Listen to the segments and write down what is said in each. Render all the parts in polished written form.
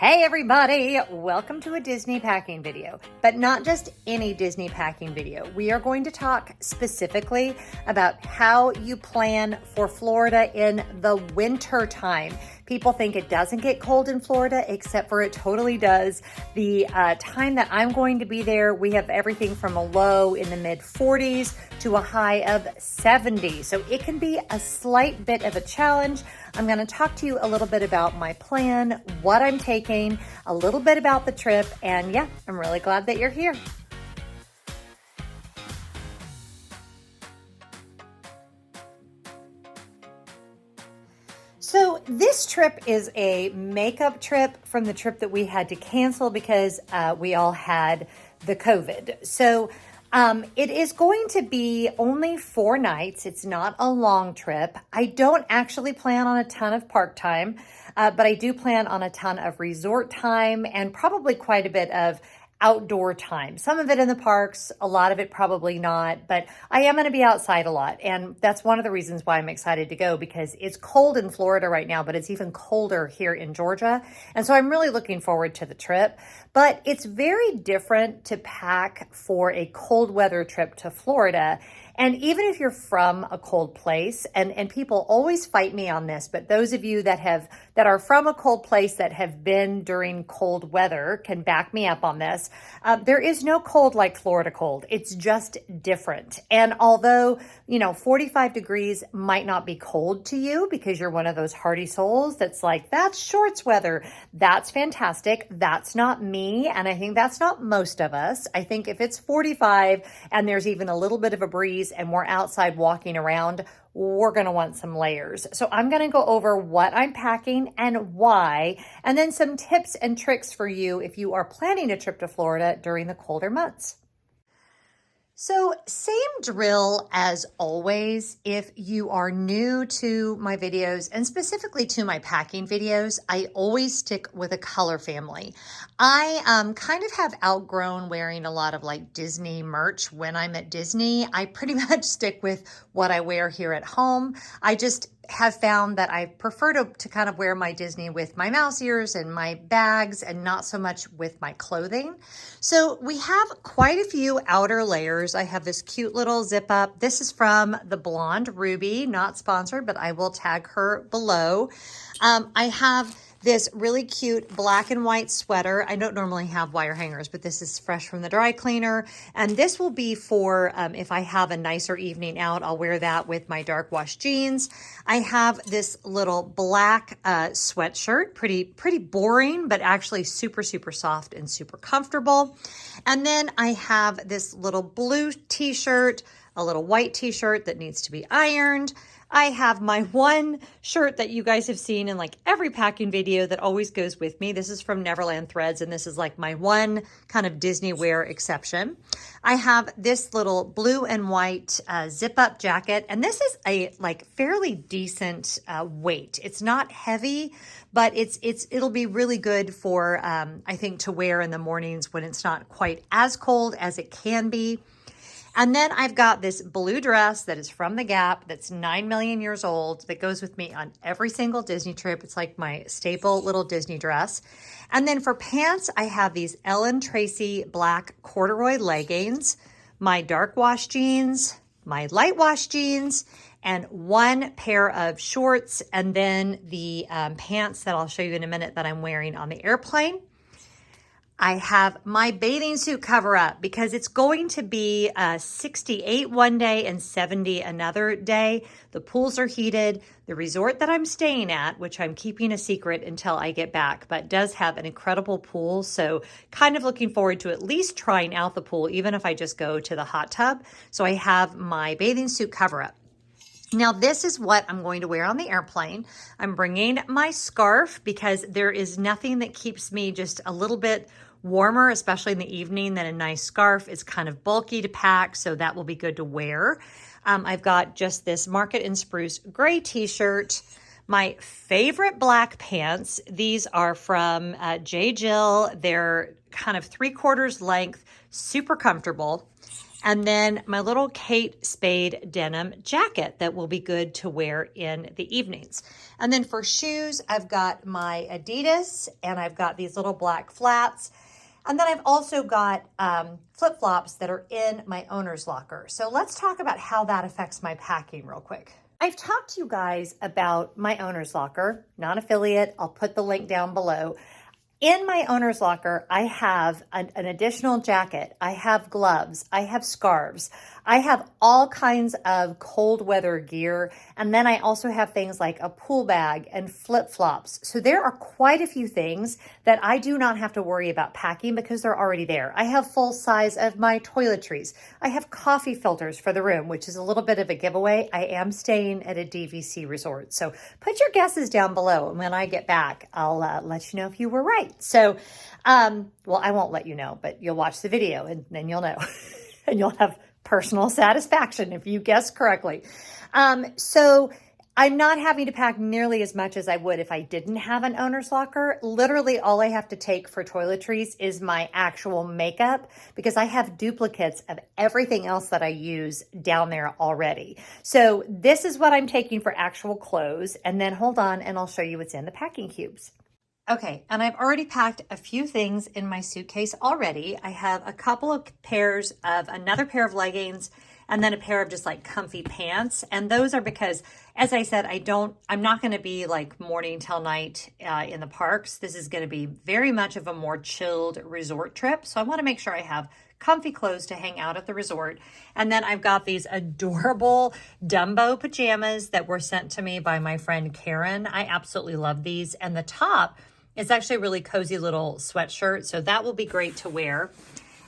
Hey everybody, welcome to a Disney packing video, but not just any Disney packing video. We are going to talk specifically about how you plan for Florida in the winter time. People think it doesn't get cold in Florida, except for it totally does. The time that I'm going to be there, we have everything from a low in the mid 40s to a high of 70. So it can be a slight bit of a challenge. I'm going to talk to you a little bit about my plan, what I'm taking, a little bit about the trip, and yeah, I'm really glad that you're here. So this trip is a makeup trip from the trip that we had to cancel because we all had the COVID. So it is going to be only 4 nights. It's not a long trip. I don't actually plan on a ton of park time, but I do plan on a ton of resort time and probably quite a bit of outdoor time. Some of it in the parks, a lot of it probably not, but I am going to be outside a lot. And that's one of the reasons why I'm excited to go, because it's cold in Florida right now, but it's even colder here in Georgia. And so I'm really looking forward to the trip. But it's very different to pack for a cold weather trip to Florida. And even if you're from a cold place, and people always fight me on this, but those of you that are from a cold place that have been during cold weather can back me up on this. There is no cold like Florida cold. It's just different. And although, 45 degrees might not be cold to you because you're one of those hardy souls that's like, that's shorts weather. That's fantastic. That's not me. And I think that's not most of us. I think if it's 45 and there's even a little bit of a breeze and we're outside walking around, we're going to want some layers. So I'm going to go over what I'm packing and why, and then some tips and tricks for you if you are planning a trip to Florida during the colder months. So same drill as always. If you are new to my videos and specifically to my packing videos, I always stick with a color family. I kind of have outgrown wearing a lot of like Disney merch when I'm at Disney. I pretty much stick with what I wear here at home. I just have found that I prefer to kind of wear my Disney with my mouse ears and my bags and not so much with my clothing. So we have quite a few outer layers. I have this cute little zip up. This is from the Blonde Ruby, not sponsored, but I will tag her below. I have this really cute black and white sweater. I don't normally have wire hangers, but this is fresh from the dry cleaner. And this will be for if I have a nicer evening out, I'll wear that with my dark wash jeans. I have this little black sweatshirt, pretty boring, but actually super, super soft and super comfortable. And then I have this little blue t-shirt, a little white t-shirt that needs to be ironed. I have my one shirt that you guys have seen in like every packing video that always goes with me. This is from Neverland Threads, and this is like my one kind of Disney wear exception. I have this little blue and white zip-up jacket, and this is a like fairly decent weight. It's not heavy, but it'll be really good for I think to wear in the mornings when it's not quite as cold as it can be. And then I've got this blue dress that is from the Gap that's 9 million years old that goes with me on every single Disney trip. It's like my staple little Disney dress. And then for pants, I have these Ellen Tracy black corduroy leggings, my dark wash jeans, my light wash jeans, and one pair of shorts, and then the pants that I'll show you in a minute that I'm wearing on the airplane. I have my bathing suit cover up because it's going to be 68 one day and 70 another day. The pools are heated. The resort that I'm staying at, which I'm keeping a secret until I get back, but does have an incredible pool. So kind of looking forward to at least trying out the pool, even if I just go to the hot tub. So I have my bathing suit cover up. Now, this is what I'm going to wear on the airplane. I'm bringing my scarf because there is nothing that keeps me just a little bit warmer, especially in the evening, than a nice scarf. It's kind of bulky to pack, so that will be good to wear. I've got just this Market and Spruce gray t-shirt, my favorite black pants. These are from J. Jill. They're kind of 3/4 length, super comfortable. And then my little Kate Spade denim jacket that will be good to wear in the evenings. And then for shoes, I've got my Adidas and I've got these little black flats. And then I've also got flip-flops that are in my owner's locker. So let's talk about how that affects my packing real quick. I've talked to you guys about my owner's locker, non-affiliate. I'll put the link down below. In my owner's locker, I have an additional jacket. I have gloves. I have scarves. I have all kinds of cold weather gear. And then I also have things like a pool bag and flip-flops. So there are quite a few things that I do not have to worry about packing because they're already there. I have full size of my toiletries. I have coffee filters for the room, which is a little bit of a giveaway. I am staying at a DVC resort. So put your guesses down below. And when I get back, I'll let you know if you were right. So, well, I won't let you know, but you'll watch the video and then you'll know and you'll have personal satisfaction if you guess correctly. So I'm not having to pack nearly as much as I would if I didn't have an owner's locker. Literally all I have to take for toiletries is my actual makeup because I have duplicates of everything else that I use down there already. So this is what I'm taking for actual clothes. And then hold on and I'll show you what's in the packing cubes. Okay, and I've already packed a few things in my suitcase already. I have a couple of pairs of another pair of leggings and then a pair of just like comfy pants. And those are because, as I said, I'm not going to be like morning till night in the parks. This is going to be very much of a more chilled resort trip. So I want to make sure I have comfy clothes to hang out at the resort. And then I've got these adorable Dumbo pajamas that were sent to me by my friend Karen. I absolutely love these. And the top, it's actually a really cozy little sweatshirt, so that will be great to wear.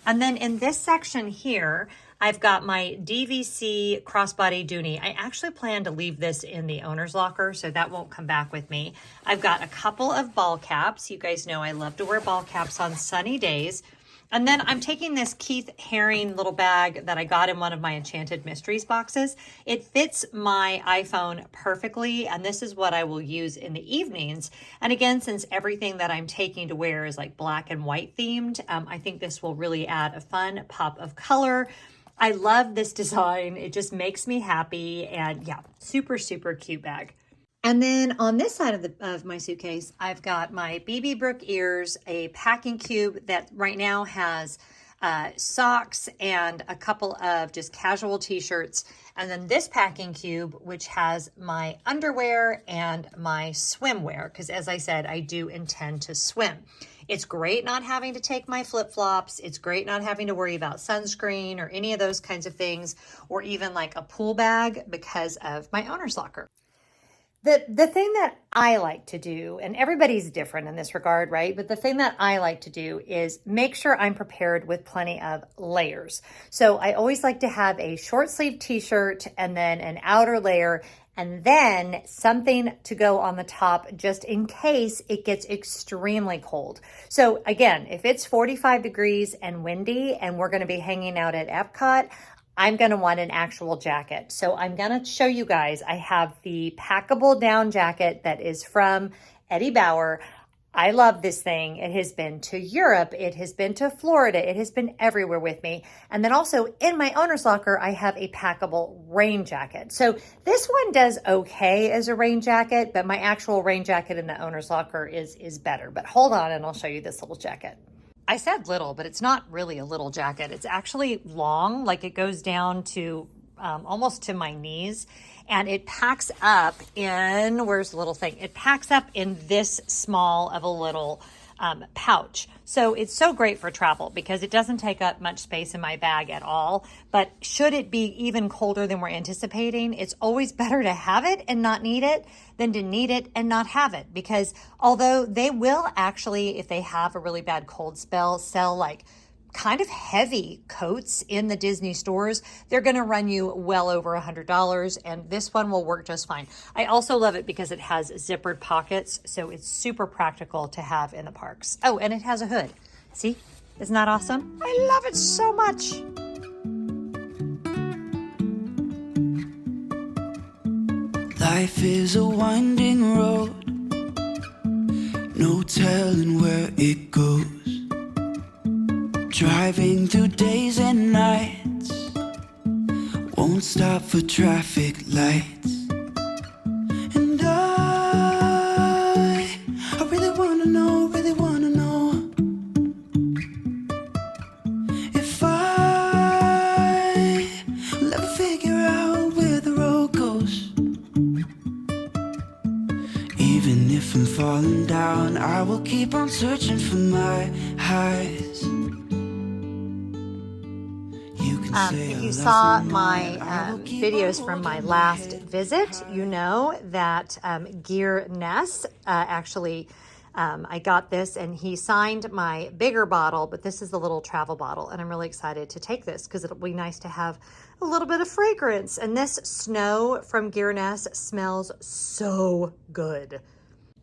And then in this section here, I've got my DVC crossbody Dooney. I actually plan to leave this in the owner's locker, so that won't come back with me. I've got a couple of ball caps. You guys know I love to wear ball caps on sunny days. And then I'm taking this Keith Haring little bag that I got in one of my Enchanted Mysteries boxes. It fits my iPhone perfectly, and this is what I will use in the evenings. And again, since everything that I'm taking to wear is like black and white themed, I think this will really add a fun pop of color. I love this design. It just makes me happy, and yeah, super, super cute bag. And then on this side of my suitcase, I've got my BB Brook ears, a packing cube that right now has socks and a couple of just casual t-shirts. And then this packing cube, which has my underwear and my swimwear, because as I said, I do intend to swim. It's great not having to take my flip-flops. It's great not having to worry about sunscreen or any of those kinds of things, or even like a pool bag because of my owner's locker. The thing that I like to do, and everybody's different in this regard, right? But the thing that I like to do is make sure I'm prepared with plenty of layers. So I always like to have a short sleeve t-shirt and then an outer layer and then something to go on the top just in case it gets extremely cold. So again, if it's 45 degrees and windy and we're going to be hanging out at Epcot, I'm going to want an actual jacket. So I'm going to show you guys. I have the packable down jacket that is from Eddie Bauer. I love this thing. It has been to Europe. It has been to Florida. It has been everywhere with me. And then also in my owner's locker, I have a packable rain jacket. So this one does okay as a rain jacket, but my actual rain jacket in the owner's locker is better. But hold on and I'll show you this little jacket. I said little, but it's not really a little jacket. It's actually long, like it goes down to almost to my knees, and it packs up in, where's the little thing? It packs up in this small of a little pouch. So it's so great for travel because it doesn't take up much space in my bag at all. But should it be even colder than we're anticipating, it's always better to have it and not need it than to need it and not have it. Because although they will actually, if they have a really bad cold spell, sell like kind of heavy coats in the Disney stores, they're going to run you well over $100, and this one will work just fine. I also love it because it has zippered pockets, so it's super practical to have in the parks. Oh, and it has a hood. See? Isn't that awesome? I love it so much. Life is a winding road, no telling where it goes. Driving through days and nights, won't stop for traffic lights. And I really wanna know, if I will ever figure out where the road goes. Even if I'm falling down, I will keep on searching for my highs. If you saw my videos from my last visit, you know that Gear Ness actually, I got this and he signed my bigger bottle, but this is the little travel bottle. And I'm really excited to take this because it'll be nice to have a little bit of fragrance. And this snow from Gear Ness smells so good.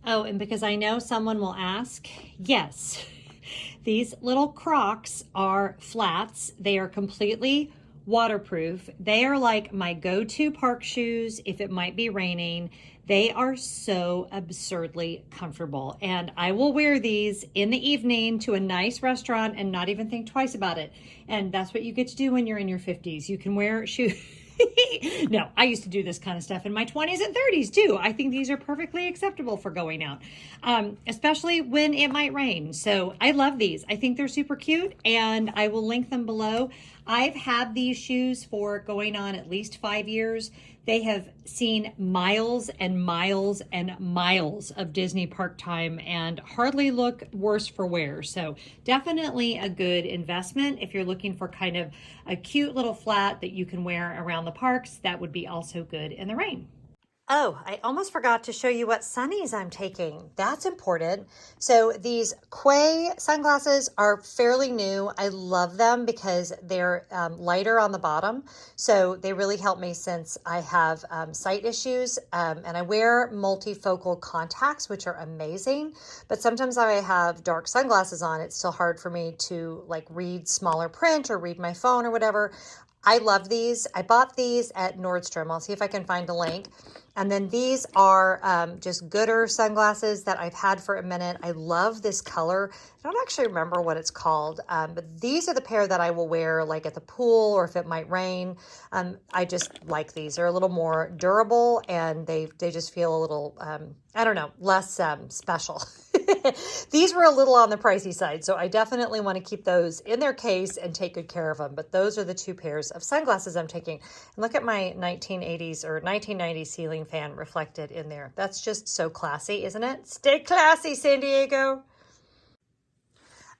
Oh, and because I know someone will ask, yes. These little Crocs are flats. They are completely waterproof. They are like my go-to park shoes if it might be raining. They are so absurdly comfortable. And I will wear these in the evening to a nice restaurant and not even think twice about it. And that's what you get to do when you're in your 50s. You can wear shoes. No, I used to do this kind of stuff in my 20s and 30s too. I think these are perfectly acceptable for going out, especially when it might rain. So I love these. I think they're super cute and I will link them below. I've had these shoes for going on at least 5 years. They have seen miles and miles and miles of Disney park time and hardly look worse for wear. So definitely a good investment. If you're looking for kind of a cute little flat that you can wear around the parks, that would be also good in the rain. Oh, I almost forgot to show you what sunnies I'm taking. That's important. So these Quay sunglasses are fairly new. I love them because they're lighter on the bottom. So they really help me since I have sight issues and I wear multifocal contacts, which are amazing. But sometimes I have dark sunglasses on. It's still hard for me to like read smaller print or read my phone or whatever. I love these. I bought these at Nordstrom. I'll see if I can find a link. And then these are just Gooder sunglasses that I've had for a minute. I love this color. I don't actually remember what it's called, but these are the pair that I will wear like at the pool or if it might rain. I just like these. They're a little more durable and they just feel a little, I don't know, less special. These were a little on the pricey side, so I definitely want to keep those in their case and take good care of them. But those are the two pairs of sunglasses I'm taking. And look at my 1980s or 1990s ceiling fan reflected in there. That's just so classy, isn't it? Stay classy, San Diego.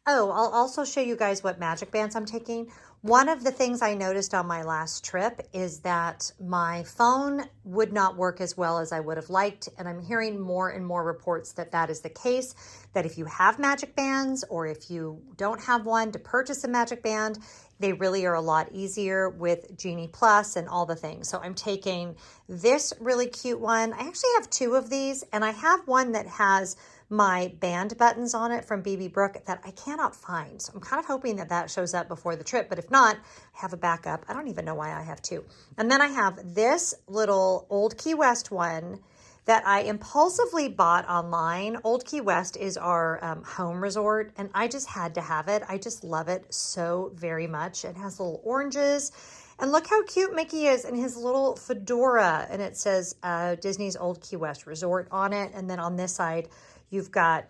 Oh, I'll also show you guys what magic bands I'm taking. One of the things I noticed on my last trip is that my phone would not work as well as I would have liked. And I'm hearing more and more reports that that is the case, that if you have magic bands or if you don't have one, to purchase a magic band, they really are a lot easier with Genie Plus and all the things. So I'm taking this really cute one. I actually have two of these and I have one that has my band buttons on it from BB Brook that I cannot find. So I'm kind of hoping that that shows up before the trip, but if not, I have a backup. I don't even know why I have two. And then I have this little Old Key West one that I impulsively bought online. Old Key West is our home resort, and I just had to have it. I just love it so very much. It has little oranges, and look how cute Mickey is in his little fedora, and it says Disney's Old Key West Resort on it. And then on this side, you've got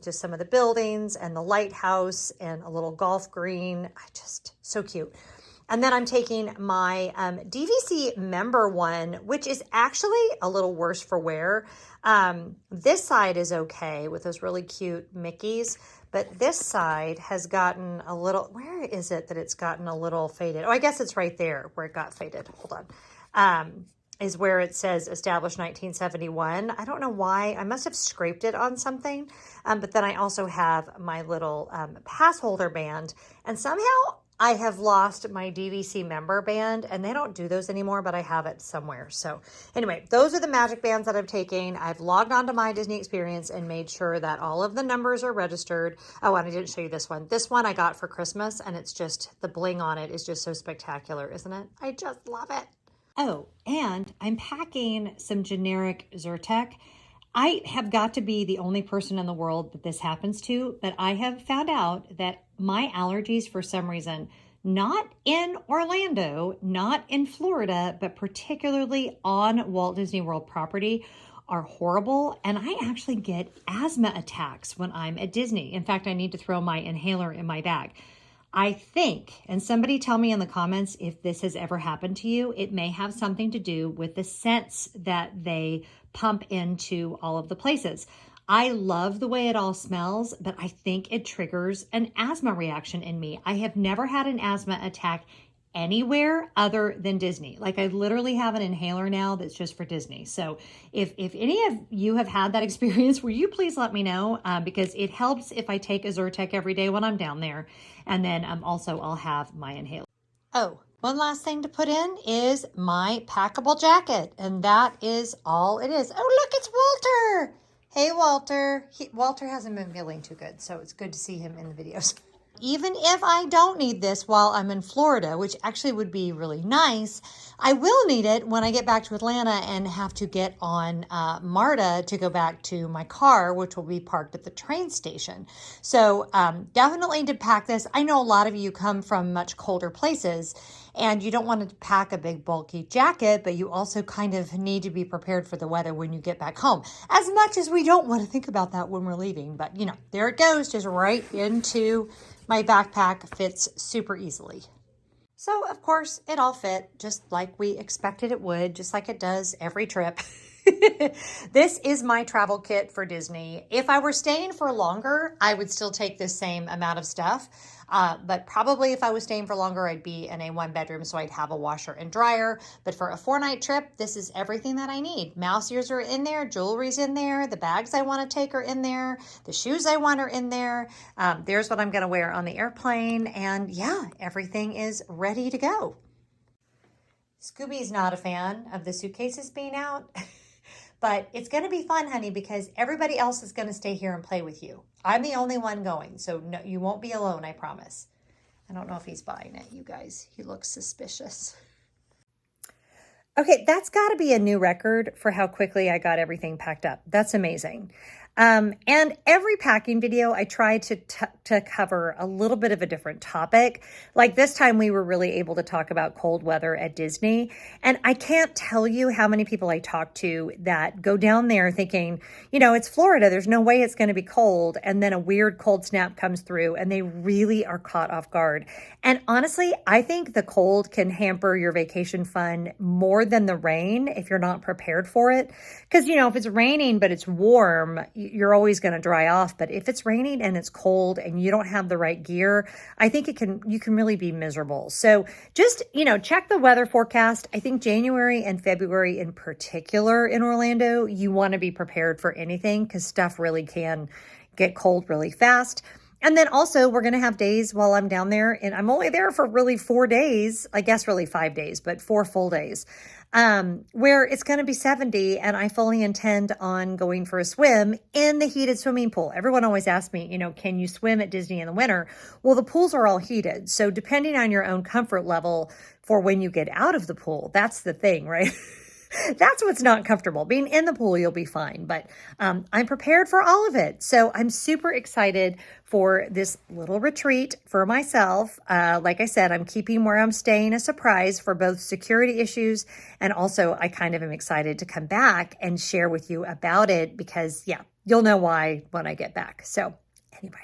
just some of the buildings and the lighthouse and a little golf green. So cute. And then I'm taking my DVC member one, which is actually a little worse for wear. This side is okay with those really cute Mickeys, but this side has gotten a little, where is it that it's gotten a little faded? Oh, I guess it's right there where it got faded. Hold on. Is where it says established 1971. I don't know why. I must have scraped it on something. But then I also have my little pass holder band. And somehow I have lost my DVC member band, and they don't do those anymore, but I have it somewhere. So anyway, those are the magic bands that I'm taking. I've logged on to My Disney Experience and made sure that all of the numbers are registered. Oh, and I didn't show you this one. This one I got for Christmas, and it's just, the bling on it is just so spectacular, isn't it? I just love it. Oh, and I'm packing some generic Zyrtec. I have got to be the only person in the world that this happens to, but I have found out that my allergies, for some reason, not in Orlando, not in Florida, but particularly on Walt Disney World property are horrible. And I actually get asthma attacks when I'm at Disney. In fact, I need to throw my inhaler in my bag. I think, and somebody tell me in the comments if this has ever happened to you, it may have something to do with the scents that they pump into all of the places. I love the way it all smells, but I think it triggers an asthma reaction in me. I have never had an asthma attack anywhere other than Disney. Like, I literally have an inhaler now that's just for Disney. So if any of you have had that experience, will you please let me know? Because it helps if I take a Zyrtec every day when I'm down there. And then also I'll have my inhaler. Oh, one last thing to put in is my packable jacket. And that is all it is. Oh, look, it's Walter. Hey, Walter. Walter hasn't been feeling too good, so it's good to see him in the videos. Even if I don't need this while I'm in Florida, which actually would be really nice, I will need it when I get back to Atlanta and have to get on MARTA to go back to my car, which will be parked at the train station. So definitely to pack this. I know a lot of you come from much colder places and you don't want to pack a big bulky jacket, but you also kind of need to be prepared for the weather when you get back home. As much as we don't want to think about that when we're leaving, but you know, there it goes, just right into my backpack, fits super easily. So of course it all fit just like we expected it would, just like it does every trip. This is my travel kit for Disney. If I were staying for longer, I would still take this same amount of stuff. But probably if I was staying for longer, I'd be in a 1-bedroom, so I'd have a washer and dryer. But for a 4-night trip, this is everything that I need. Mouse ears are in there, jewelry's in there, the bags I want to take are in there, the shoes I want are in there. There's what I'm going to wear on the airplane. And yeah, everything is ready to go. Scooby's not a fan of the suitcases being out. But it's going to be fun, honey, because everybody else is going to stay here and play with you. I'm the only one going, so no, you won't be alone, I promise. I don't know if he's buying it, you guys. He looks suspicious. Okay, that's got to be a new record for how quickly I got everything packed up. That's amazing. And every packing video, I try to cover a little bit of a different topic. Like this time we were really able to talk about cold weather at Disney. And I can't tell you how many people I talk to that go down there thinking, you know, it's Florida, there's no way it's going to be cold. And then a weird cold snap comes through and they really are caught off guard. And honestly, I think the cold can hamper your vacation fun more than the rain if you're not prepared for it. Because, you know, if it's raining but it's warm, you're always going to dry off. But if it's raining and it's cold and you don't have the right gear, I think you can really be miserable. So just, you know, check the weather forecast. I think January and February in particular in Orlando, you want to be prepared for anything because stuff really can get cold really fast. And then also we're going to have days while I'm down there, and I'm only there for really 4 days, I guess really 5 days, but 4 full days, where it's going to be 70 and I fully intend on going for a swim in the heated swimming pool. Everyone always asks me, you know, can you swim at Disney in the winter? Well, the pools are all heated. So depending on your own comfort level for when you get out of the pool, that's the thing, right? That's what's not comfortable. Being in the pool, you'll be fine. But I'm prepared for all of it. So I'm super excited for this little retreat for myself. Like I said, I'm keeping where I'm staying a surprise for both security issues. And also, I kind of am excited to come back and share with you about it because, yeah, you'll know why when I get back. So anyway,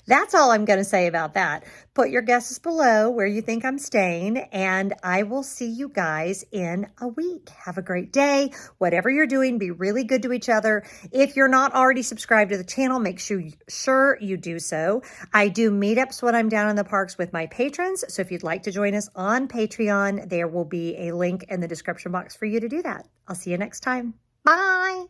that's all I'm going to say about that. Put your guesses below where you think I'm staying, and I will see you guys in a week. Have a great day. Whatever you're doing, be really good to each other. If you're not already subscribed to the channel, make sure you do so. I do meetups when I'm down in the parks with my patrons. So if you'd like to join us on Patreon, there will be a link in the description box for you to do that. I'll see you next time. Bye.